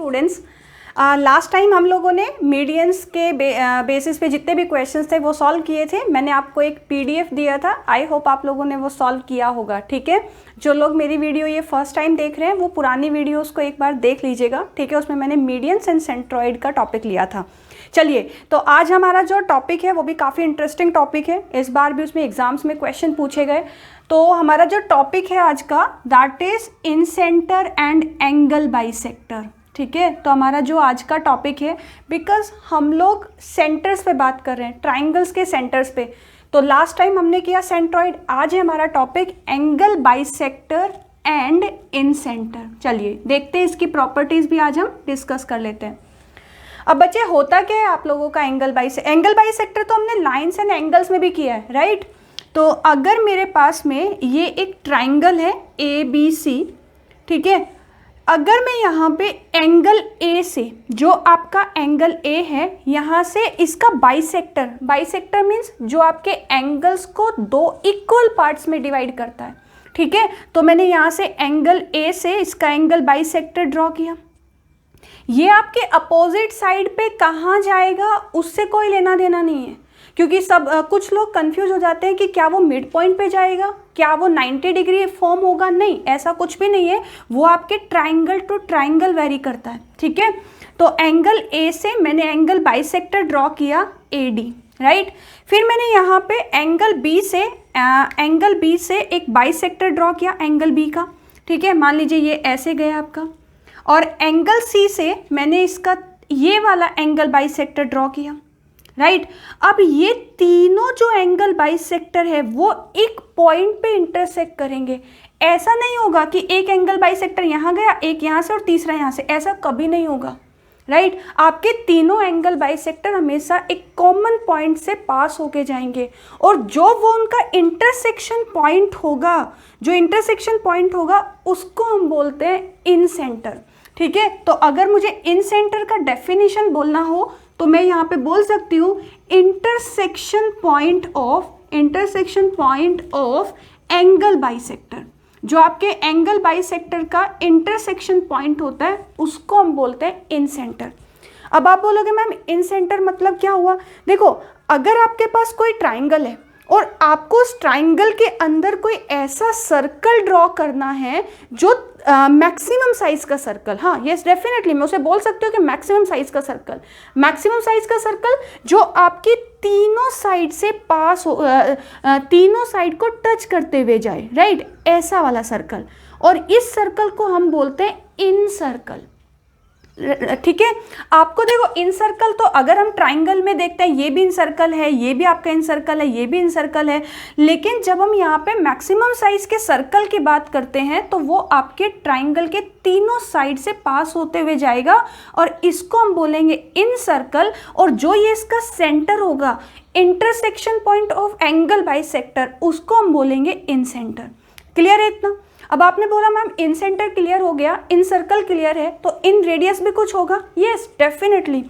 Students, last time हम लोगों ने मीडियंस के बेसिस पे जितने भी क्वेश्चंस थे वो सॉल्व किए थे। मैंने आपको एक पीडीएफ दिया था, आई होप आप लोगों ने वो सॉल्व किया होगा। ठीक है, जो लोग मेरी वीडियो ये फर्स्ट टाइम देख रहे हैं वो पुरानी वीडियोस को एक बार देख लीजिएगा। ठीक है, उसमें मैंने मीडियंस एंड सेंट्रॉइड का टॉपिक लिया था। चलिए, तो आज हमारा जो टॉपिक है वो भी काफ़ी इंटरेस्टिंग टॉपिक है। इस बार भी उसमें एग्जाम्स में क्वेश्चन पूछे गए। तो हमारा जो टॉपिक है आज का, that is incentre and angle bisector. ठीक है, तो हमारा जो आज का टॉपिक है, बिकॉज हम लोग सेंटर्स पे बात कर रहे हैं, ट्राइंगल्स के सेंटर्स पे। तो लास्ट टाइम हमने किया सेंट्रॉइड, आज है हमारा topic angle bisector and incentre. चलिए देखते हैं इसकी प्रॉपर्टीज भी आज हम डिस्कस कर लेते हैं। अब बच्चे, होता क्या है आप लोगों का एंगल बाइसेक्टर तो हमने लाइन्स एंड एंगल्स में भी किया है, राइट। तो अगर मेरे पास में ये एक ट्राइंगल है ABC, ठीक है, अगर मैं यहाँ पे एंगल A से, जो आपका एंगल A है, यहाँ से इसका बाइसेक्टर मीन्स जो आपके एंगल्स को दो इक्वल पार्ट्स में डिवाइड करता है। ठीक है, तो मैंने यहाँ से एंगल A से इसका एंगल बाइसेक्टर ड्रॉ किया। ये आपके अपोजिट साइड पे कहाँ जाएगा उससे कोई लेना देना नहीं है, क्योंकि कुछ लोग कंफ्यूज हो जाते हैं कि क्या वो मिड पॉइंट पे जाएगा, क्या वो 90 डिग्री फॉर्म होगा। नहीं, ऐसा कुछ भी नहीं है, वो आपके ट्राइंगल टू ट्राइंगल वेरी करता है। ठीक है, तो एंगल A से मैंने एंगल बाइसेक्टर ड्रॉ किया AD, राइट। फिर मैंने यहाँ पे एंगल B से एक बाइसेक्टर ड्रॉ किया एंगल B का। ठीक है, मान लीजिए ये ऐसे गया आपका, और एंगल C से मैंने इसका ये वाला एंगल बाइसेक्टर ड्रॉ किया, राइट। अब ये तीनों जो एंगल बाइसेक्टर है वो एक पॉइंट पे इंटरसेक्ट करेंगे। ऐसा नहीं होगा कि एक एंगल बाइसेक्टर यहाँ गया, एक यहाँ से और तीसरा यहाँ से, ऐसा कभी नहीं होगा, राइट। आपके तीनों एंगल बाइसेक्टर हमेशा एक कॉमन पॉइंट से पास होके जाएंगे, और जो वो उनका इंटरसेक्शन पॉइंट होगा उसको हम बोलते हैं इन सेंटर। ठीक है, तो अगर मुझे इन सेंटर का डेफिनेशन बोलना हो तो मैं यहाँ पे बोल सकती हूँ intersection point of angle bisector. जो आपके एंगल बाइसेक्टर का इंटरसेक्शन पॉइंट होता है उसको हम बोलते हैं इन सेंटर। अब आप बोलोगे मैम इन सेंटर मतलब क्या हुआ? देखो, अगर आपके पास कोई ट्राइंगल है और आपको उस ट्राइंगल के अंदर कोई ऐसा सर्कल ड्रॉ करना है जो मैक्सिमम साइज का सर्कल, हाँ यस डेफिनेटली मैं उसे बोल सकती हूँ कि मैक्सिमम साइज का सर्कल जो आपकी तीनों साइड से पास हो, तीनों साइड को टच करते हुए जाए, राइट, ऐसा वाला सर्कल। और इस सर्कल को हम बोलते हैं इन सर्कल। ठीक है, आपको देखो इन सर्कल, तो अगर हम ट्राइंगल में देखते हैं ये भी इन सर्कल है, ये भी आपका इन सर्कल है, ये भी इन सर्कल है, लेकिन जब हम यहाँ पे मैक्सिमम साइज के सर्कल की बात करते हैं तो वो आपके ट्राइंगल के तीनों साइड से पास होते हुए जाएगा, और इसको हम बोलेंगे इन सर्कल। और जो ये इसका सेंटर होगा, intersection point of angle bisector, उसको हम बोलेंगे इन सेंटर। क्लियर है इतना? अब आपने बोला मैम इन सेंटर क्लियर हो गया, इन सर्कल क्लियर है, तो इन रेडियस भी कुछ होगा। Yes definitely.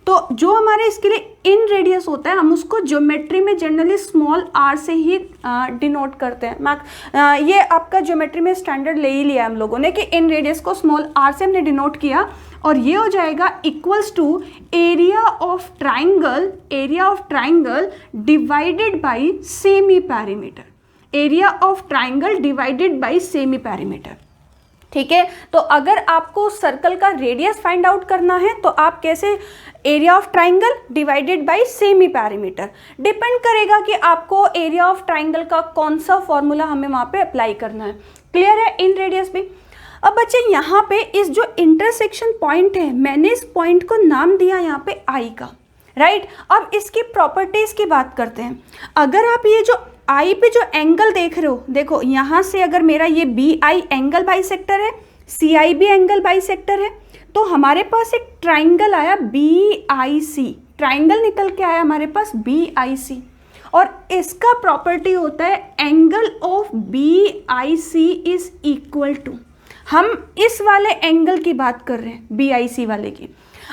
तो जो हमारे इसके लिए इन रेडियस होता है, हम उसको ज्योमेट्री में जनरली स्मॉल r से ही डिनोट करते हैं। ये आपका ज्योमेट्री में स्टैंडर्ड ले ही लिया हम लोगों ने कि इन रेडियस को स्मॉल r से हमने डिनोट किया, और ये हो जाएगा equals to area of triangle divided by semi perimeter. Area of triangle divided by semi perimeter. ठीक है, तो अगर आपको सर्कल का रेडियस फाइंड आउट करना है तो आप कैसे, area of triangle divided by semi perimeter. Depend करेगा कि आपको एरिया ऑफ ट्राइंगल का कौन सा फॉर्मूला हमें वहाँ पे अप्लाई करना है। क्लियर है? इन रेडियस भी। अब बच्चे यहाँ पे इस जो इंटरसेक्शन पॉइंट है, मैंने इस पॉइंट को नाम दिया यहाँ पे I का, राइट। अब इसकी प्रॉपर्टीज की बात करते हैं। अगर आप ये जो I पे जो एंगल देख रहे हो, देखो यहाँ से अगर मेरा ये BI एंगल बाइसेक्टर है, CI भी एंगल बाइसेक्टर है, तो हमारे पास एक ट्राइंगल आया BIC, ट्राइंगल निकल के आया हमारे पास BIC, और इसका प्रॉपर्टी होता है angle of BIC is equal to, हम इस वाले एंगल की बात कर रहे हैं, BIC वाले की।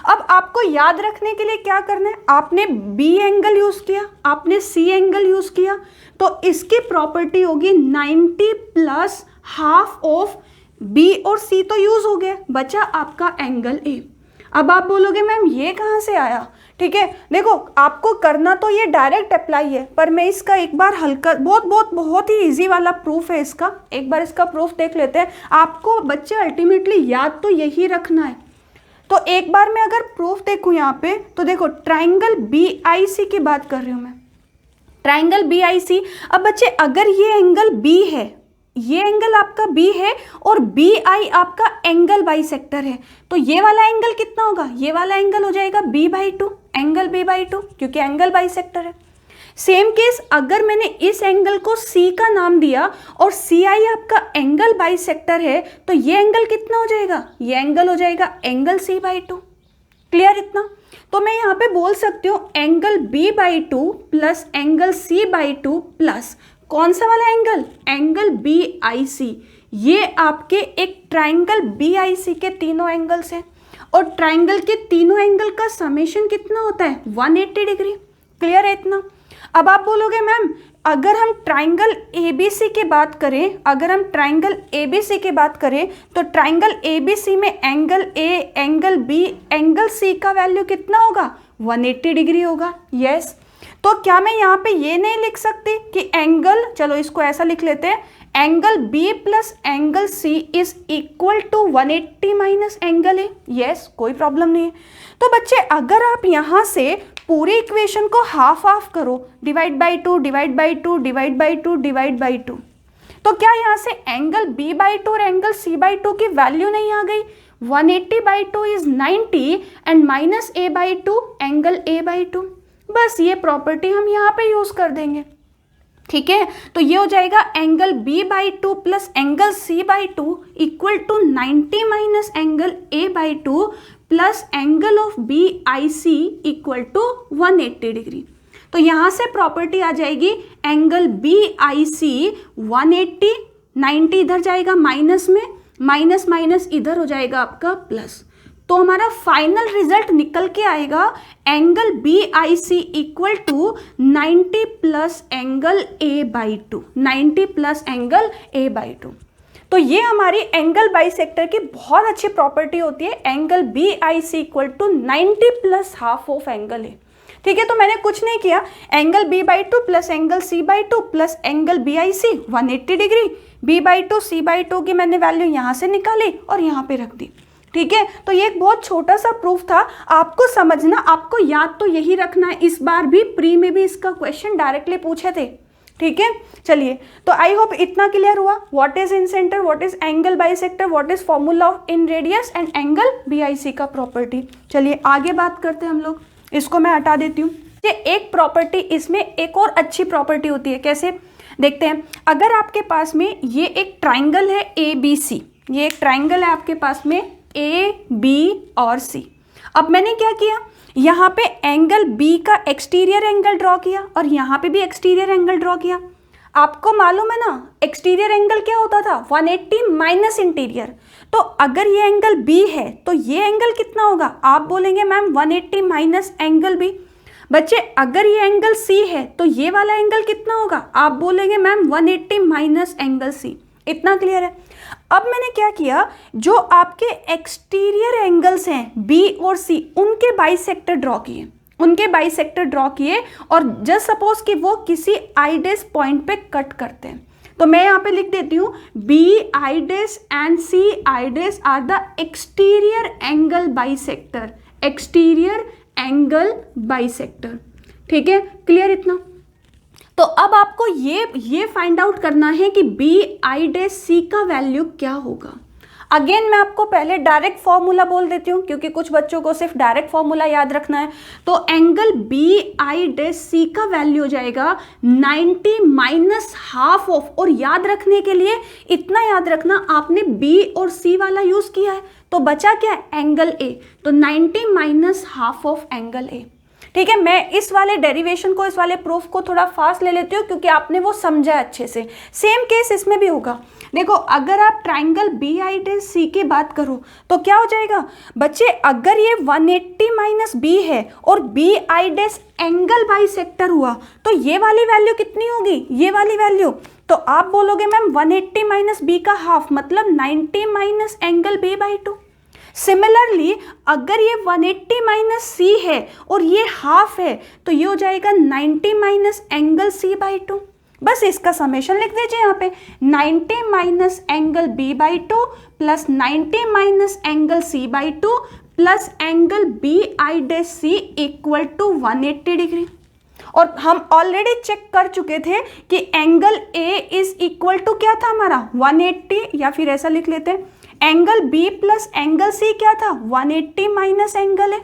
अब आपको याद रखने के लिए क्या करना है, आपने B एंगल यूज किया, आपने C एंगल यूज किया, तो इसकी प्रॉपर्टी होगी 90 प्लस हाफ ऑफ B और C तो यूज हो गया, बचा आपका एंगल A। अब आप बोलोगे मैम ये कहाँ से आया, ठीक है। देखो आपको करना तो ये डायरेक्ट अप्लाई है, पर मैं इसका एक बार हल्का बहुत ही इजी वाला प्रूफ है इसका, एक बार इसका प्रूफ देख लेते हैं। आपको बच्चे अल्टीमेटली याद तो यही रखना है। तो एक बार मैं अगर प्रूफ देखूं यहाँ पे, तो देखो ट्राइंगल BIC की बात कर रही हूँ मैं, ट्राइंगल BIC। अब बच्चे अगर ये एंगल B है, ये एंगल आपका B है और BI आपका एंगल बाइसेक्टर है, तो ये वाला एंगल कितना होगा, ये वाला एंगल हो जाएगा B/2, एंगल B/2, क्योंकि एंगल बाइसेक्टर है। सेम केस अगर मैंने इस एंगल को C का नाम दिया और CI आपका एंगल बाइसेक्टर है, तो ये एंगल कितना हो जाएगा, ये एंगल हो जाएगा एंगल C/2। क्लियर इतना? तो मैं यहाँ पे बोल सकती हूँ angle B/2 plus angle C/2 plus कौन सा वाला एंगल, एंगल BIC। ये आपके एक ट्राइंगल BIC के तीनों एंगल्स हैं, और ट्राइंगल के तीनों एंगल का समेशन कितना होता है, 180 डिग्री। क्लियर है इतना? अब आप बोलोगे मैम अगर हम ट्राइंगल ABC की बात करें, अगर हम ट्राइंगल ABC की बात करें, तो ट्राइंगल ABC में angle A, angle B, angle C का वैल्यू कितना होगा, 180 डिग्री होगा। यस। तो क्या मैं यहाँ पे ये नहीं लिख सकती कि एंगल, चलो इसको ऐसा लिख लेते हैं, angle B plus angle C is equal to 180 minus angle A। Yes, कोई प्रॉब्लम नहीं है। तो बच्चे अगर आप यहाँ से पूरी इक्वेशन को हाफ हाफ करो, divide by 2, divide by 2, divide by 2, divide by 2, तो क्या यहाँ से एंगल B/2 और एंगल C/2 की वैल्यू नहीं आ गई। 180/2 is 90 and minus A/2 angle A/2। बस ये प्रॉपर्टी हम यहाँ पे यूज कर देंगे, ठीक है। तो ये हो जाएगा angle B/2 plus angle C/2 equal to 90 minus angle A/2 plus angle of BIC equal to 180 degree. तो यहाँ से प्रॉपर्टी आ जाएगी एंगल BIC 180, 90 इधर जाएगा माइनस में, माइनस माइनस इधर हो जाएगा आपका प्लस। तो हमारा फाइनल रिजल्ट निकल के आएगा angle BIC equal to 90 plus angle A/2, 90 plus angle A/2। तो ये हमारी एंगल बाइसेक्टर की बहुत अच्छी प्रॉपर्टी होती है, angle BIC equal to 90 plus half of angle A। ठीक है, तो मैंने कुछ नहीं किया, angle B/2 plus angle C/2 plus angle BIC 180 degree, B/2 C/2 की मैंने वैल्यू यहाँ से निकाली और यहाँ पे रख दी। ठीक है, तो ये एक बहुत छोटा सा प्रूफ था, आपको समझना, आपको याद तो यही रखना है। इस बार भी प्री में भी इसका क्वेश्चन डायरेक्टली पूछे थे। ठीक है, चलिए, तो आई होप इतना क्लियर हुआ, what is in centre, what is angle bisector, what is formula of in radius and angle BIC का प्रॉपर्टी। चलिए आगे बात करते हैं हम लोग, इसको मैं हटा देती हूँ। ये एक प्रॉपर्टी, इसमें एक और अच्छी प्रॉपर्टी होती है, कैसे देखते हैं। अगर आपके पास में ये एक ट्राइंगल है ABC, ये एक ट्राइंगल है आपके पास में A, B और C। अब मैंने क्या किया, यहाँ पे एंगल B का एक्सटीरियर एंगल ड्रॉ किया और यहाँ पे भी एक्सटीरियर एंगल ड्रॉ किया। आपको मालूम है ना एक्सटीरियर एंगल क्या होता था, 180 माइनस इंटीरियर। तो अगर ये एंगल B है तो ये एंगल कितना होगा, आप बोलेंगे मैम 180 माइनस एंगल B। बच्चे अगर ये एंगल C है तो ये वाला एंगल कितना होगा, आप बोलेंगे मैम 180 माइनस एंगल C। इतना क्लियर है। अब मैंने क्या किया, जो आपके एक्सटीरियर एंगल्स हैं B और C, उनके बाइसेक्टर ड्रॉ किए, उनके बाइसेक्टर ड्रॉ किए और जस्ट सपोज कि वो किसी आई डैश पॉइंट पे कट करते हैं, तो मैं यहाँ पे लिख देती हूँ BI dash and CI dash are the exterior angle bisector, exterior angle bisector. ठीक है, क्लियर इतना। तो अब आपको ये फाइंड आउट करना है कि BI डैश C का वैल्यू क्या होगा। अगेन मैं आपको पहले डायरेक्ट फॉर्मूला बोल देती हूँ, क्योंकि कुछ बच्चों को सिर्फ डायरेक्ट फॉर्मूला याद रखना है। तो एंगल BI डैश C का वैल्यू हो जाएगा 90 माइनस हाफ ऑफ, और याद रखने के लिए इतना याद रखना, आपने B और C वाला यूज किया है, तो बचा क्या है, एंगल A। तो 90 minus half of angle A। ठीक है, मैं इस वाले डेरिवेशन को, इस वाले प्रूफ को थोड़ा फास्ट ले लेती हूँ, क्योंकि आपने वो समझा अच्छे से। सेम केस इसमें भी होगा। देखो अगर आप ट्राइंगल BI डैश C की बात करो तो क्या हो जाएगा बच्चे, अगर ये 180 माइनस B है और BI डैश एंगल बाइसेक्टर हुआ, तो ये वाली वैल्यू कितनी होगी, ये वाली वैल्यू। तो आप बोलोगे मैम 180 माइनस B का हाफ मतलब 90 माइनस एंगल B/2। सिमिलरली अगर ये 180 माइनस सी है और ये हाफ है तो ये हो जाएगा 90 माइनस एंगल सी बाई 2। बस इसका समेशन लिख दीजिए यहाँ पे 90 minus angle B by 2 plus 90 minus angle C by 2 plus angle B I dash C equal to 180 degree. और हम ऑलरेडी चेक कर चुके थे कि angle A is equal to क्या था हमारा 180, या फिर ऐसा लिख लेते हैं angle B plus angle C क्या था 180 माइनस एंगल ए,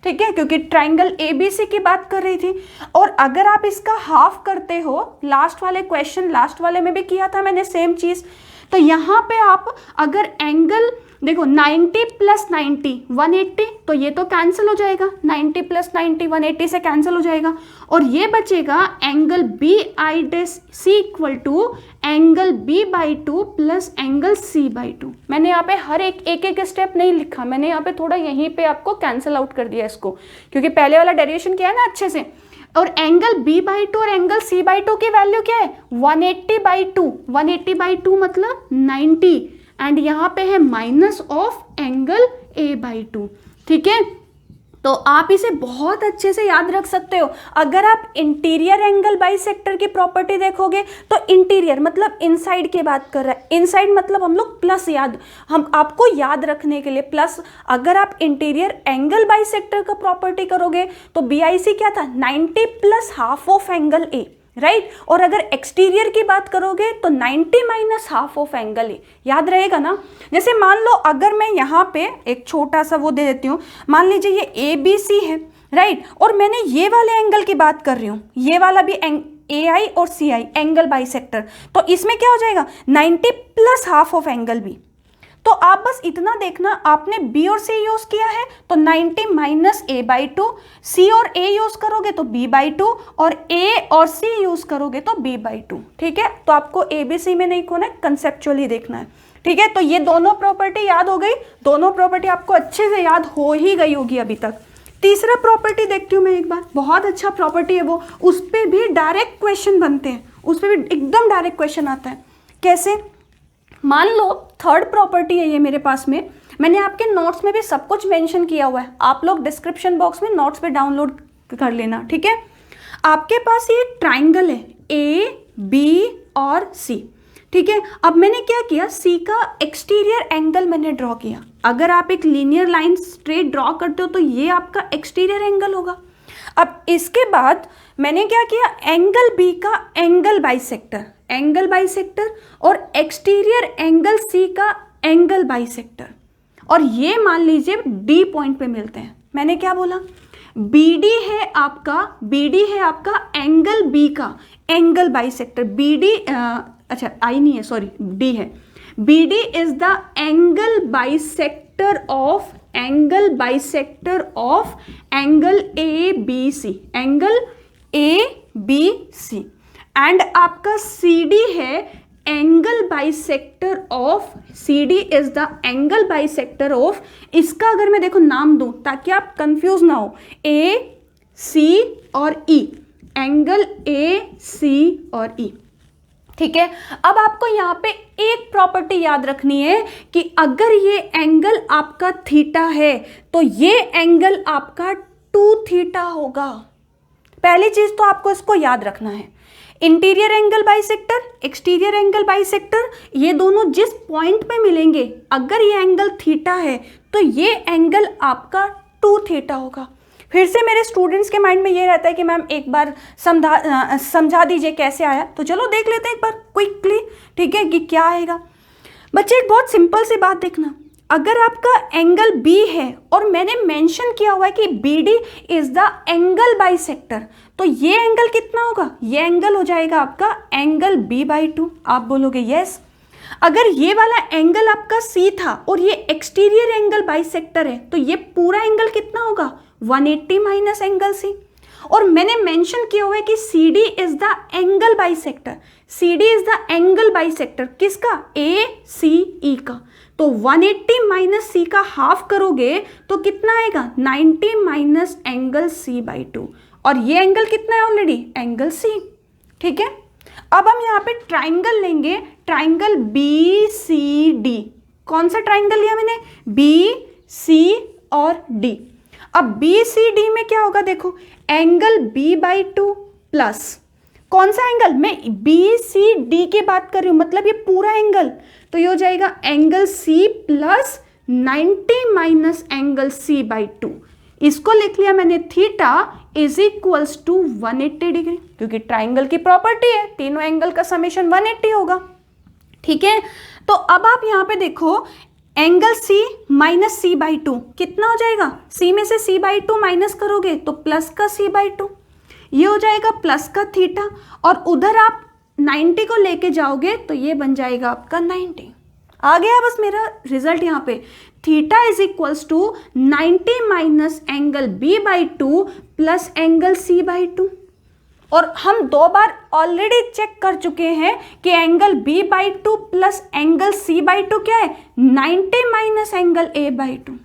ठीक है, क्योंकि ट्राइंगल एबीसी की बात कर रही थी। और अगर आप इसका हाफ करते हो, लास्ट वाले क्वेश्चन लास्ट वाले में भी किया था मैंने सेम चीज, तो यहाँ पे आप अगर एंगल देखो 90 प्लस 90 180, तो ये तो कैंसिल हो जाएगा, 90 प्लस 90 180 से कैंसिल हो जाएगा, और ये बचेगा angle B I dash C equal to angle B by 2 plus angle C by 2। मैंने यहाँ पे हर एक स्टेप नहीं लिखा, मैंने यहाँ पे थोड़ा यहीं पे आपको कैंसिल आउट कर दिया इसको, क्योंकि पहले वाला डेरिवेशन किया है ना अच्छे से। और एंगल b बाई 2 और एंगल c बाई 2 की वैल्यू क्या है 180 बाई 2, 180 बाई 2 मतलब 90, एंड यहाँ पे है minus of angle a by 2, ठीक है। तो आप इसे बहुत अच्छे से याद रख सकते हो। अगर आप इंटीरियर एंगल बाइसेक्टर की प्रॉपर्टी देखोगे तो इंटीरियर मतलब इनसाइड की बात कर रहा है, इनसाइड मतलब हम लोग प्लस हम आपको याद रखने के लिए प्लस, अगर आप इंटीरियर एंगल बाइसेक्टर का प्रॉपर्टी करोगे तो बीआईसी क्या था 90 plus half of angle A, right. और अगर एक्सटीरियर की बात करोगे तो 90 minus half of angle A, याद रहेगा ना। जैसे मान लो अगर मैं यहाँ पे एक छोटा सा वो दे देती हूँ, मान लीजिए ये ए बी सी है, राइट, और मैंने ये वाले एंगल की बात कर रही हूँ, ये वाला भी ए आई और सी आई एंगल बाइसेक्टर, तो इसमें क्या हो जाएगा 90 plus half of angle B. तो आप बस इतना देखना, आपने बी और सी यूज किया है तो 90 माइनस ए बाई 2, सी और ए यूज करोगे तो बी बाई 2, और ए और सी यूज करोगे तो बी बाई 2, ठीक है। तो आपको ए बी सी में नहीं खोना है, कंसेप्चुअली देखना है, ठीक है। तो ये दोनों प्रॉपर्टी याद हो गई, दोनों प्रॉपर्टी आपको अच्छे से याद हो ही गई होगी अभी तक। तीसरा प्रॉपर्टी देखती हूँ मैं एक बार, बहुत अच्छा प्रॉपर्टी है वो, उस पर भी डायरेक्ट क्वेश्चन बनते हैं, उस पर भी एकदम डायरेक्ट क्वेश्चन आता है। कैसे, मान लो थर्ड प्रॉपर्टी है ये मेरे पास में, मैंने आपके नोट्स में भी सब कुछ मेंशन किया हुआ है, आप लोग डिस्क्रिप्शन बॉक्स में नोट्स पे डाउनलोड कर लेना, ठीक है। आपके पास ये ट्राइंगल है ए बी और सी, ठीक है। अब मैंने क्या किया, सी का एक्सटीरियर एंगल मैंने ड्रॉ किया। अगर आप एक लीनियर लाइन स्ट्रेट ड्रॉ करते हो तो ये आपका एक्सटीरियर एंगल होगा। अब इसके बाद मैंने क्या किया, एंगल बी का एंगल बाइसेक्टर और एक्सटीरियर एंगल सी का एंगल बाइसेक्टर, और ये मान लीजिए डी पॉइंट पे मिलते हैं। मैंने क्या बोला, BD है आपका एंगल बी का एंगल बाइसेक्टर, BD अच्छा आई नहीं है, सॉरी डी है, BD is the angle bisector of angle ABC, angle ABC, and आपका CD है angle bisector of, CD is the angle bisector of, इसका अगर मैं देखो नाम दूं ताकि आप कंफ्यूज ना हो, A C और E, एंगल AC और E, ठीक है। अब आपको यहाँ पे एक प्रॉपर्टी याद रखनी है कि अगर ये एंगल आपका थीटा है तो ये एंगल आपका 2 थीटा होगा। पहली चीज तो आपको इसको याद रखना है, interior angle bisector, exterior angle bisector, ये दोनों जिस पॉइंट पे मिलेंगे, अगर ये एंगल थीटा है तो ये एंगल आपका 2 थीटा होगा। फिर से मेरे स्टूडेंट्स के माइंड में ये रहता है कि मैम एक बार समझा दीजिए कैसे आया, तो चलो देख लेते हैं एक बार क्विकली, ठीक है, कि क्या आएगा। बच्चे एक बहुत सिंपल सी बात देखना, अगर आपका एंगल बी है और मैंने मेंशन किया हुआ है कि BD is the angle bisector, तो ये एंगल कितना होगा, ये एंगल हो जाएगा आपका एंगल B बाई 2। आप बोलोगे यस। अगर ये वाला एंगल आपका C था और ये एक्सटीरियर एंगल बाइसेक्टर है तो ये पूरा एंगल कितना होगा 180 माइनस एंगल C। और मैंने मेंशन किया हुआ है कि CD is the angle bisector, CD is the angle bisector किसका, ACE का। तो 180 माइनस C का हाफ करोगे तो कितना आएगा 90 माइनस एंगल C बाई 2, और ये एंगल कितना है ऑलरेडी एंगल C, ठीक है। अब हम यहाँ पे ट्राइंगल लेंगे, ट्राइंगल BCD, कौन सा ट्राइंगल लिया मैंने, बी सी और डी। अब बी सी डी में क्या होगा, देखो एंगल b/2 प्लस कौन सा एंगल, मैं बी सी डी की बात कर रही हूं, मतलब ये पूरा एंगल, तो ये हो जाएगा angle C plus 90 minus angle c/2। इसको लिख लिया मैंने theta is equals to 180 degree, क्योंकि ट्राइंगल की प्रॉपर्टी है तीनों एंगल का समेशन 180 होगा। ठीक है, तो अब आप यहाँ पे देखो एंगल c माइनस c/2 कितना हो जाएगा, c में से c/2 माइनस करोगे तो प्लस का c/2, ये हो जाएगा प्लस का थीटा, और उधर आप 90 को लेके जाओगे तो ये बन जाएगा आपका 90। आ गया बस मेरा रिजल्ट यहाँ पे, theta is equals to 90 minus angle b/2 plus angle c/2। और हम 2 बार ऑलरेडी चेक कर चुके हैं कि angle b/2 plus angle c/2 क्या है, 90 माइनस एंगल a/2।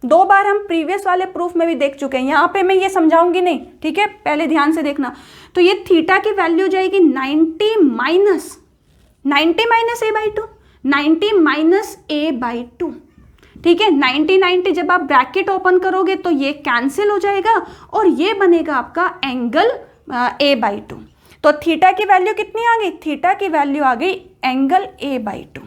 2 बार हम प्रीवियस वाले प्रूफ में भी देख चुके हैं, यहाँ पे मैं ये समझाऊंगी नहीं, ठीक है, पहले ध्यान से देखना। तो ये थीटा की वैल्यू हो जाएगी 90 माइनस a/2, 90 माइनस a/2। ठीक है, 90 जब आप ब्रैकेट ओपन करोगे तो ये कैंसिल हो जाएगा और ये बनेगा आपका एंगल a/2। तो थीटा की वैल्यू कितनी आ गई, थीटा की वैल्यू आ गई एंगल a/2।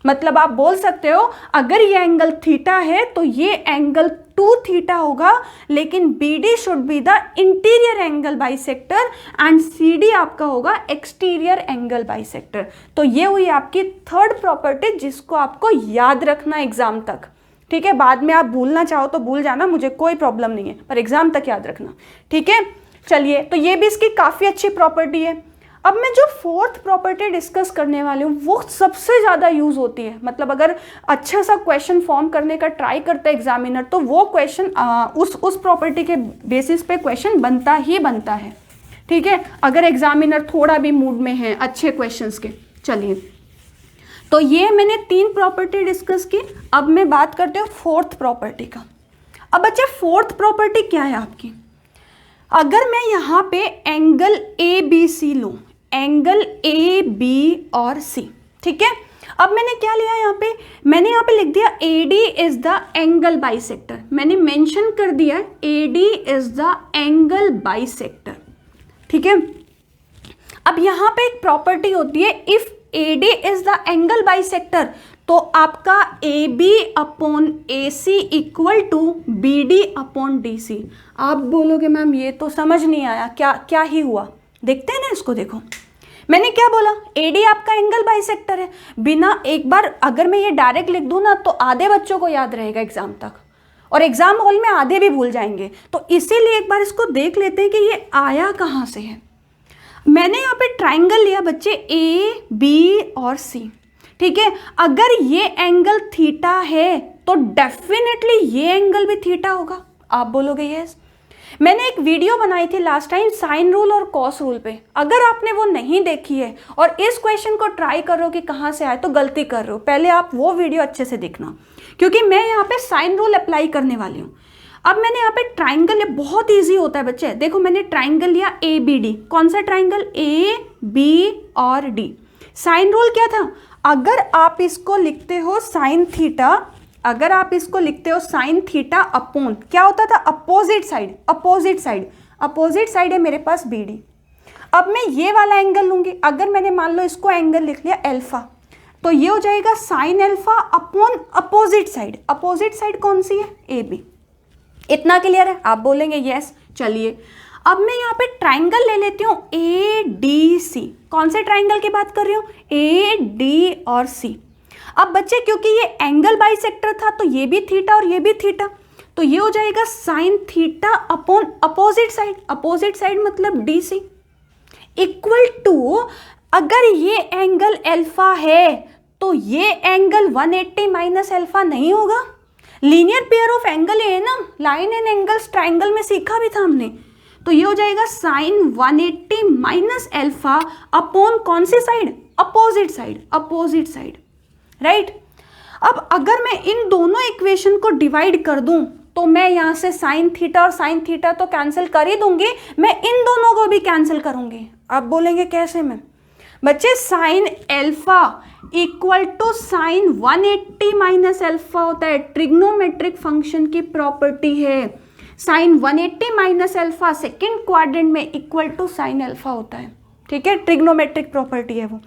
मतलब आप बोल सकते हो अगर ये एंगल थीटा है तो ये एंगल 2 थीटा होगा, लेकिन BD should be the interior angle bisector and CD आपका होगा एक्सटीरियर एंगल बाइसेक्टर। तो ये हुई आपकी थर्ड प्रॉपर्टी जिसको आपको याद रखना एग्जाम तक। ठीक है, बाद में आप भूलना चाहो तो भूल जाना, मुझे कोई प्रॉब्लम नहीं है, पर एग्जाम तक याद रखना। ठीक है, चलिए, तो ये भी इसकी काफ़ी अच्छी प्रॉपर्टी है। अब मैं जो फोर्थ प्रॉपर्टी डिस्कस करने वाली हूँ वो सबसे ज़्यादा यूज़ होती है, मतलब अगर अच्छा सा क्वेश्चन फॉर्म करने का ट्राई करता है एग्जामिनर तो वो क्वेश्चन उस प्रॉपर्टी के बेसिस पे क्वेश्चन बनता ही बनता है। ठीक है, अगर एग्जामिनर थोड़ा भी मूड में है अच्छे क्वेश्चंस के। चलिए, तो ये मैंने 3 प्रॉपर्टी डिस्कस की, अब मैं बात करती हूँ फोर्थ प्रॉपर्टी का। अब बच्चे फोर्थ प्रॉपर्टी क्या है आपकी, अगर मैं यहाँ पे एंगल ABC लूँ, एंगल AB और C, ठीक है, अब मैंने क्या लिया यहाँ पे, मैंने यहाँ पे लिख दिया AD is the angle bisector, मैंने मेंशन कर दिया AD is the angle bisector. ठीक है, अब यहाँ पे एक प्रॉपर्टी होती है, if AD is the angle bisector तो आपका AB upon AC equal to BD upon DC। आप बोलोगे मैम ये तो समझ नहीं आया, क्या ही हुआ, देखते हैं ना इसको। देखो मैंने क्या बोला, AD आपका एंगल बाइसेक्टर है, बिना एक बार अगर मैं ये डायरेक्ट लिख दूं ना तो आधे बच्चों को याद रहेगा एग्जाम तक, और एग्जाम हॉल में आधे भी भूल जाएंगे, तो इसीलिए एक बार इसको देख लेते हैं कि ये आया कहाँ से है। मैंने यहाँ पे ट्राइंगल लिया बच्चे A, B और C। ठीक है, अगर ये एंगल थीटा है तो डेफिनेटली ये एंगल भी थीटा होगा। आप बोलोगे यस। मैंने एक वीडियो बनाई थी लास्ट टाइम साइन रूल और कॉस रूल पे, अगर आपने वो नहीं देखी है और इस क्वेश्चन को ट्राई कर रहे हो कि कहाँ से आए तो गलती कर रहे हो, पहले आप वो वीडियो अच्छे से देखना, क्योंकि मैं यहाँ पे साइन रूल अप्लाई करने वाली हूँ। अब मैंने यहाँ पे ट्राइंगल, बहुत ईजी होता है बच्चे, देखो मैंने ट्राइंगल लिया ABD, कौन सा ट्राइंगल, A, B और D। साइन रूल क्या था, अगर आप इसको लिखते हो साइन थीटा, अगर आप इसको लिखते हो साइन थीटा अपॉन, क्या होता था, अपोजिट साइड है मेरे पास BD। अब मैं ये वाला एंगल लूंगी, अगर मैंने मान लो इसको एंगल लिख लिया अल्फा, तो ये हो जाएगा sine alpha upon opposite side कौन सी है, AB। इतना क्लियर है, आप बोलेंगे यस। चलिए, अब मैं यहाँ पे ट्राइंगल ले लेती हूँ ADC, कौन से ट्राइंगल की बात कर रही हूँ, AD और C। अब बच्चे क्योंकि ये एंगल बाइसेक्टर था तो ये भी थीटा और ये भी थीटा, तो ये हो जाएगा sine theta upon opposite side मतलब DC इक्वल टू, अगर ये एंगल अल्फा है तो ये एंगल 180 माइनस अल्फा नहीं होगा, लीनियर पेयर ऑफ एंगल है ना, लाइन एंड एंगल्स ट्राइंगल में सीखा भी था हमने, तो ये हो जाएगा साइन 180 माइनस अल्फा अपॉन कौन सी साइड, अपोजिट साइड, राइट। अब अगर मैं इन दोनों इक्वेशन को डिवाइड कर दूं तो मैं यहाँ से साइन थीटा और साइन थीटा तो कैंसिल कर ही दूंगी, मैं इन दोनों को भी कैंसिल करूंगी। आप बोलेंगे कैसे मैम, बच्चे sine alpha equal to sine 180 minus alpha होता है, ट्रिग्नोमेट्रिक फंक्शन की प्रॉपर्टी है। Sine 180 minus alpha second quadrant में इक्वल टू साइन एल्फा होता है, ठीक है, ट्रिग्नोमेट्रिक प्रॉपर्टी है वो।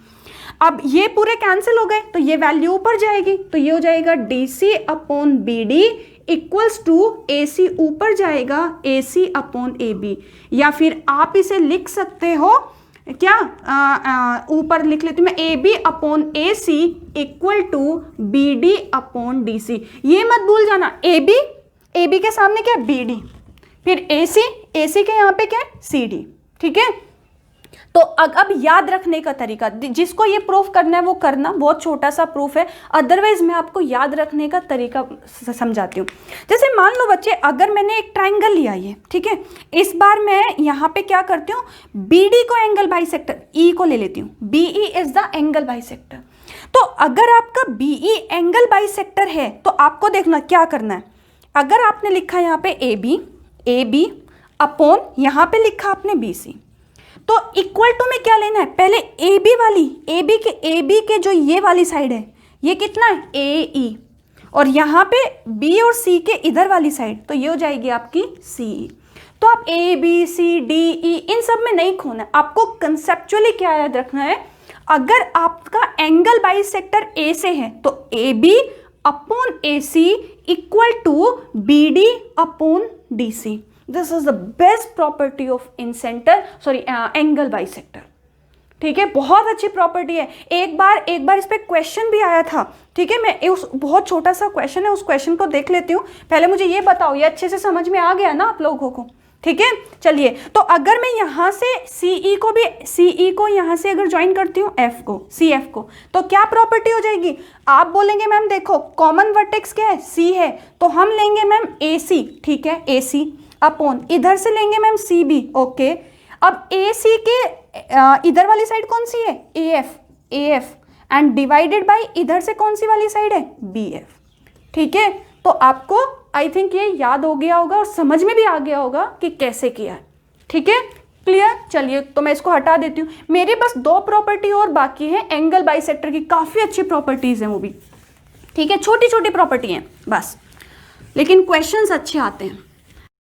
अब ये पूरे कैंसिल हो गए तो ये वैल्यू ऊपर जाएगी, तो ये हो जाएगा D C upon B D equals to A C ऊपर जाएगा ए सी अपॉन ए बी, या फिर आप इसे लिख सकते हो क्या, ऊपर लिख लेती हूँ मैं, A B upon A C equal to B D upon D C. ये मत भूल जाना, ए बी के सामने क्या है बी डी, फिर ए सी के यहाँ पे क्या है सी डी, ठीक है। तो अब याद रखने का तरीका, जिसको ये प्रूफ करना है वो करना, बहुत छोटा सा प्रूफ है, अदरवाइज मैं आपको याद रखने का तरीका समझाती हूँ। जैसे मान लो बच्चे, अगर मैंने एक ट्राइंगल लिया ये, ठीक है, इस बार मैं यहाँ पे क्या करती हूँ, बी डी को एंगल बाइसेक्टर ई को ले लेती हूँ, B E is the angle bisector. तो अगर आपका बी ई एंगल बाइसेक्टर है तो आपको देखना क्या करना है। अगर आपने लिखा यहाँ पे ए बी अपॉन यहाँ पे लिखा आपने बी सी, तो इक्वल टू में क्या लेना है, पहले ए बी के जो ये वाली साइड है ये कितना है ए ई, और यहाँ पे बी और सी के इधर वाली साइड तो ये हो जाएगी आपकी सी ई। तो आप A B C D E इन सब में नहीं खोना है, आपको कंसेप्चुअली क्या याद रखना है, अगर आपका एंगल बाइसेक्टर ए से है तो A B upon A C equal to B D upon D C. This is the best property of angle bisector, ठीक है, बहुत अच्छी प्रॉपर्टी है। एक बार इस पे क्वेश्चन भी आया था, ठीक है, मैं उस बहुत छोटा सा क्वेश्चन है, उस क्वेश्चन को देख लेती हूँ। पहले मुझे ये बताओ, ये अच्छे से समझ में आ गया ना आप लोगों को, ठीक है। चलिए, तो अगर मैं यहाँ से सीई को यहाँ से अगर ज्वाइन करती हूँ एफ को, सी एफ को, तो क्या प्रॉपर्टी हो जाएगी। आप बोलेंगे मैम देखो कॉमन वर्टेक्स क्या है, सी है, तो हम लेंगे मैम ए सी, ठीक है, ए सी अपॉन इधर से लेंगे मैम सी बी, ओके। अब ए सी के इधर वाली साइड कौन सी है, A F and divided by इधर से कौन सी वाली साइड है, बी एफ, ठीक है। तो आपको आई थिंक ये याद हो गया होगा और समझ में भी आ गया होगा कि कैसे किया है, ठीक है, क्लियर। चलिए, तो मैं इसको हटा देती हूँ। मेरे पास 2 प्रॉपर्टी और बाकी है एंगल बाइसेक्टर की, काफ़ी अच्छी प्रॉपर्टीज़ हैं वो भी, ठीक है, छोटी छोटी प्रॉपर्टी हैं बस, लेकिन क्वेश्चंस अच्छे आते हैं।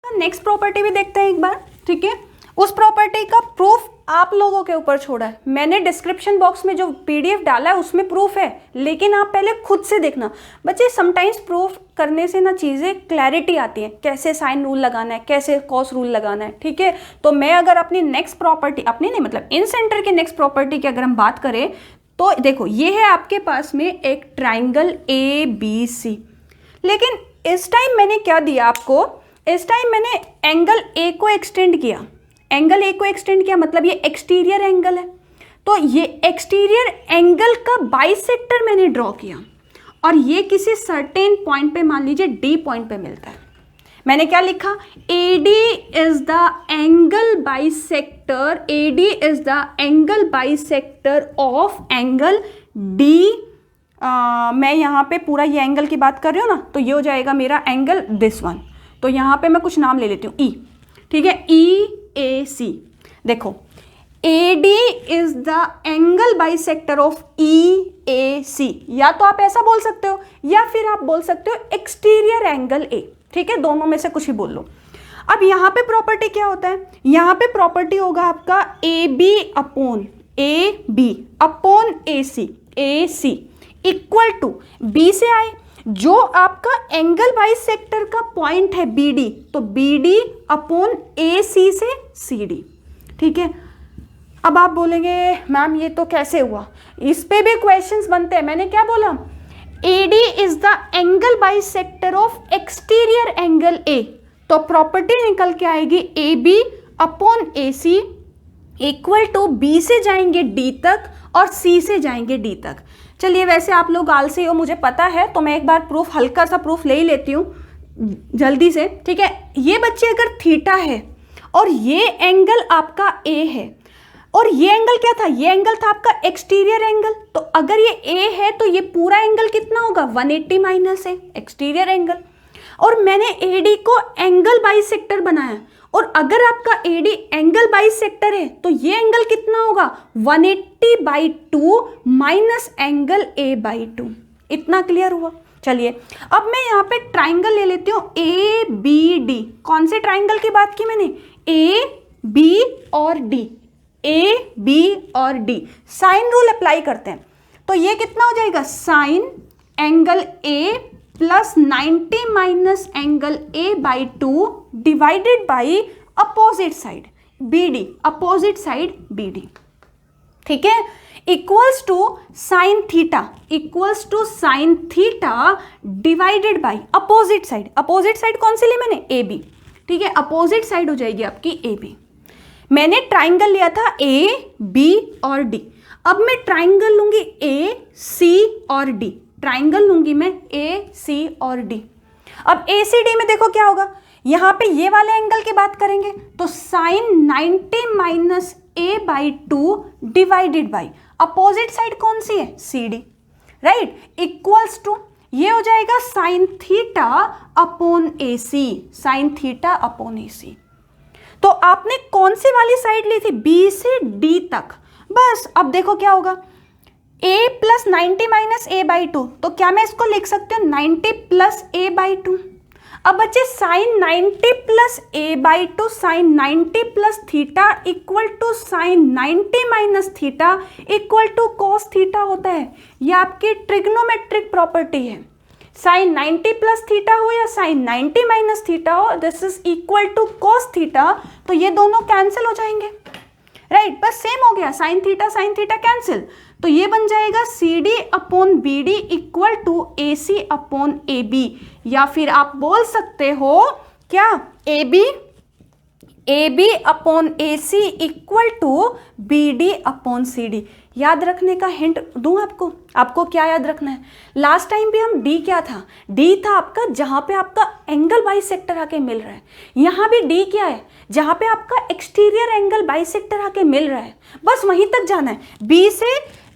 नेक्स्ट प्रॉपर्टी भी देखते हैं एक बार, ठीक है। उस प्रॉपर्टी का प्रूफ आप लोगों के ऊपर छोड़ा है, मैंने डिस्क्रिप्शन बॉक्स में जो पीडीएफ डाला है उसमें प्रूफ है, लेकिन आप पहले खुद से देखना। बच्चे समटाइम्स प्रूफ करने से ना चीज़ें क्लैरिटी आती है, कैसे साइन रूल लगाना है, कैसे कॉस रूल लगाना है, ठीक है। तो मैं अगर अपनी नेक्स्ट प्रॉपर्टी, अपनी नहीं मतलब इन सेंटर की नेक्स्ट प्रॉपर्टी की अगर हम बात करें तो देखो, ये है आपके पास में एक ट्राइंगल ए बी सी, लेकिन इस टाइम मैंने क्या दिया आपको, इस टाइम मैंने एंगल ए को एक्सटेंड किया, मतलब ये एक्सटीरियर एंगल है, तो ये एक्सटीरियर एंगल का बाइसेक्टर मैंने ड्रॉ किया, और ये किसी सर्टेन पॉइंट पे, मान लीजिए डी पॉइंट पे मिलता है। मैंने क्या लिखा, AD is the angle bisector of angle D। मैं यहाँ पे पूरा ये एंगल की बात कर रही हूँ ना, तो ये हो जाएगा मेरा एंगल दिस वन। तो यहाँ पे मैं कुछ नाम ले लेती हूँ, E, ठीक है, EAC। देखो, AD is the angle bisector of EAC, या तो आप ऐसा बोल सकते हो या फिर आप बोल सकते हो एक्सटीरियर एंगल A, ठीक है, दोनों में से कुछ ही बोल लो। अब यहाँ पे प्रॉपर्टी क्या होता है, यहाँ पे प्रॉपर्टी होगा आपका AB upon AC equal to B से आए, जो आपका एंगल बाइसेक्टर का पॉइंट है BD, तो BD अपॉन AC से CD, ठीक है। अब आप बोलेंगे मैम ये तो कैसे हुआ, इस पे भी क्वेश्चंस बनते हैं। मैंने क्या बोला, AD is the angle bisector of exterior angle A, तो प्रॉपर्टी निकल के आएगी AB upon AC equal to B से जाएंगे D तक और C से जाएंगे D तक। चलिए, वैसे आप लोग आलसी हो मुझे पता है, तो मैं एक बार प्रूफ, हल्का सा प्रूफ ले ही लेती हूँ जल्दी से, ठीक है। ये बच्चे अगर थीटा है और ये एंगल आपका A है, और ये एंगल क्या था, ये एंगल था आपका एक्सटीरियर एंगल, तो अगर ये A है तो ये पूरा एंगल कितना होगा, 180 माइनस है एक्सटीरियर एंगल। और मैंने AD को एंगल बाइसेक्टर बनाया, और अगर आपका AD एंगल बाइसेक्टर है तो ये एंगल कितना होगा 180/2 माइनस एंगल A/2। इतना क्लियर हुआ। चलिए अब मैं यहाँ पे ट्राइंगल ले लेती हूँ ABD। कौन से ट्राइंगल की बात की मैंने, AB और D, AB और D। साइन रूल अप्लाई करते हैं तो ये कितना हो जाएगा, sine angle A plus 90 minus angle A/2 divided by opposite side BD, opposite side BD। ठीक है, equals to sine theta, equals to sine theta divided by opposite side. Opposite side कौन सी ली मैंने, AB। ठीक है, अपोजिट साइड हो जाएगी आपकी AB। मैंने ट्राइंगल लिया था AB और D। अब मैं ट्राइंगल लूंगी AC और D, ट्राइंगल लूंगी मैं AC और D। अब ACD में देखो क्या होगा, यहां पे ये वाले एंगल की बात करेंगे तो sine 90 minus A/2 divided by opposite side कौन सी है, CD, राइट, इक्वल्स टू ये हो जाएगा sine theta upon AC, sine theta upon AC। तो आपने कौन सी वाली साइड ली थी, B से D तक। बस अब देखो क्या होगा, A प्लस 90 माइनस A/2, तो क्या मैं इसको लिख सकती हूँ 90 प्लस A/2। अब बच्चे sine 90 plus A/2 sine 90 plus theta equal to sine 90 minus theta equal to cos theta होता है। ये आपकी ट्रिग्नोमेट्रिक प्रॉपर्टी है। साइन 90 प्लस थीटा हो या साइन 90 माइनस थीटा हो, this is equal to cos theta, तो ये दोनों कैंसिल हो जाएंगे, राइट, बस सेम हो गया, साइन थीटा कैंसिल, तो ये बन जाएगा CD upon BD equal to AC upon AB। या फिर आप बोल सकते हो क्या, AB upon AC equal to BD upon CD। याद रखने का हिंट दूं आपको, आपको क्या याद रखना है, लास्ट टाइम भी हम D क्या था, D था आपका जहां पे आपका एंगल बाइसेक्टर आके मिल रहा है। यहां भी D क्या है, जहां पे आपका एक्सटीरियर एंगल बाइसेक्टर आके मिल रहा है, बस वहीं तक जाना है। B से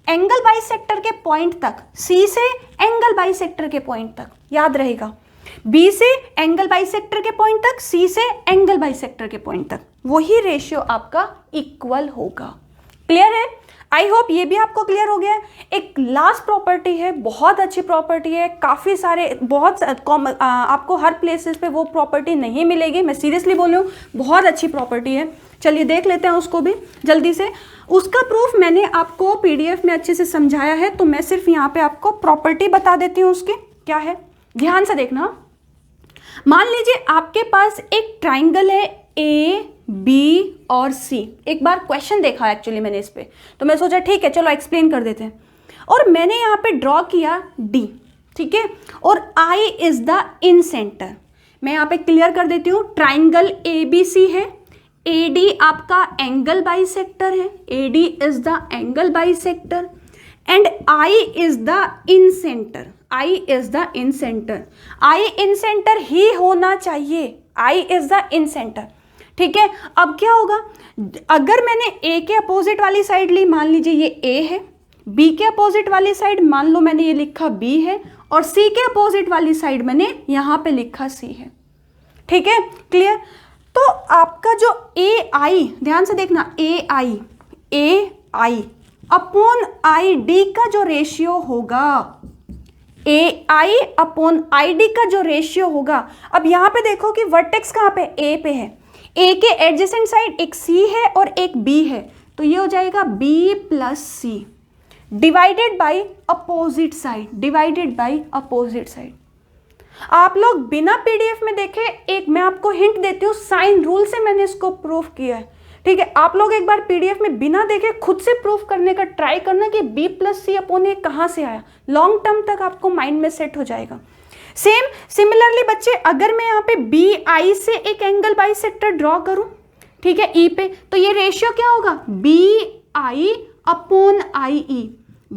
एंगल बाइसेक्टर के पॉइंट तक, C से एंगल बाइसेक्टर के पॉइंट तक, याद रहेगा, B से एंगल बाइसेक्टर के पॉइंट तक, C से एंगल बाइसेक्टर के पॉइंट तक, वही रेशियो आपका इक्वल होगा। क्लियर है, आई होप ये भी आपको क्लियर हो गया है। एक लास्ट प्रॉपर्टी है, बहुत अच्छी प्रॉपर्टी है, काफ़ी सारे आपको हर प्लेसेस पे वो प्रॉपर्टी नहीं मिलेगी, मैं सीरियसली बोल रही हूँ, बहुत अच्छी प्रॉपर्टी है। चलिए देख लेते हैं उसको भी जल्दी से। उसका प्रूफ मैंने आपको PDF में अच्छे से समझाया है, तो मैं सिर्फ यहाँ पे आपको प्रॉपर्टी बता देती हूँ उसकी क्या है, ध्यान से देखना। मान लीजिए आपके पास एक ट्राइंगल है A, B और C। एक बार क्वेश्चन देखा एक्चुअली मैंने इस पे, तो मैं सोचा ठीक है चलो एक्सप्लेन कर देते हैं। और मैंने यहाँ पे ड्रॉ किया D, ठीक है, और I is the incentre. मैं यहाँ पे क्लियर कर देती हूँ, ट्राइंगल ABC है, AD आपका एंगल बाइसेक्टर है, AD is the angle bisector and I is the incentre, I is the incentre. I incentre ही होना चाहिए, I is the incentre, ठीक है। अब क्या होगा, अगर मैंने A के अपोजिट वाली साइड ली, मान लीजिए ये A है, B के अपोजिट वाली साइड मान लो मैंने ये लिखा B है, और C के अपोजिट वाली साइड मैंने यहाँ पे लिखा C है, ठीक है, क्लियर। तो आपका जो AI, ध्यान से देखना, AI अपॉन ID का जो रेशियो होगा, AI अपॉन ID का जो रेशियो होगा, अब यहाँ पे देखो कि वर्टेक्स कहाँ पे, A पे है, A के एडजेसेंट साइड एक C है और एक B है, तो ये हो जाएगा B plus C divided by opposite side, divided by opposite side. आप लोग बिना PDF में देखे, एक मैं आपको हिंट देती हूँ, साइन रूल से मैंने इसको प्रूफ किया है, ठीक है। आप लोग एक बार PDF में बिना देखे खुद से प्रूफ करने का ट्राई करना कि B plus C upon A कहाँ से आया, लॉन्ग टर्म तक आपको माइंड में सेट हो जाएगा। सिमिलरली बच्चे, अगर मैं यहाँ पे BI से एक एंगल बाइसेक्टर ड्रॉ करूँ, ठीक है, E पे, तो ये रेशियो क्या होगा, BI upon IE,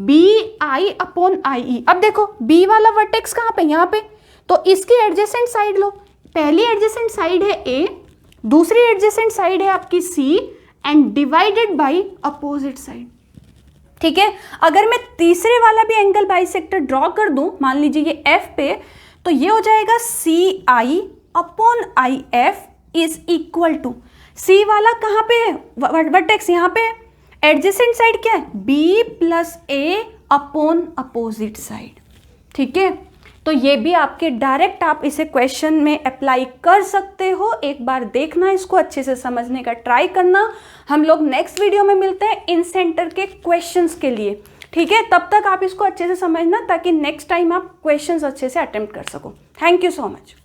BI upon IE। अब देखो B वाला वर्टेक्स कहाँ पे, यहाँ पे, तो इसकी एडजेसेंट साइड लो, पहली एडजेसेंट साइड है A, दूसरी एडजेसेंट साइड है आपकी C and divided by opposite side, ठीक है। अगर मैं तीसरे वाला भी एंगल बाइसेक्टर ड्रॉ कर दूं, मान लीजिए ये F पे, तो ये हो जाएगा CI अपॉन IF is equal to, C वाला कहाँ पे है, वर्टेक्स यहाँ पे है, एडजेसेंट साइड क्या है, बी प्लस ए अपॉन अपोजिट साइड। ठीक है, तो ये भी आपके डायरेक्ट आप इसे क्वेश्चन में अप्लाई कर सकते हो। एक बार देखना, इसको अच्छे से समझने का ट्राई करना। हम लोग नेक्स्ट वीडियो में मिलते हैं इन सेंटर के क्वेश्चंस के लिए। ठीक है, तब तक आप इसको अच्छे से समझना ताकि नेक्स्ट टाइम आप क्वेश्चंस अच्छे से अटेम्प्ट कर सको। Thank you so much.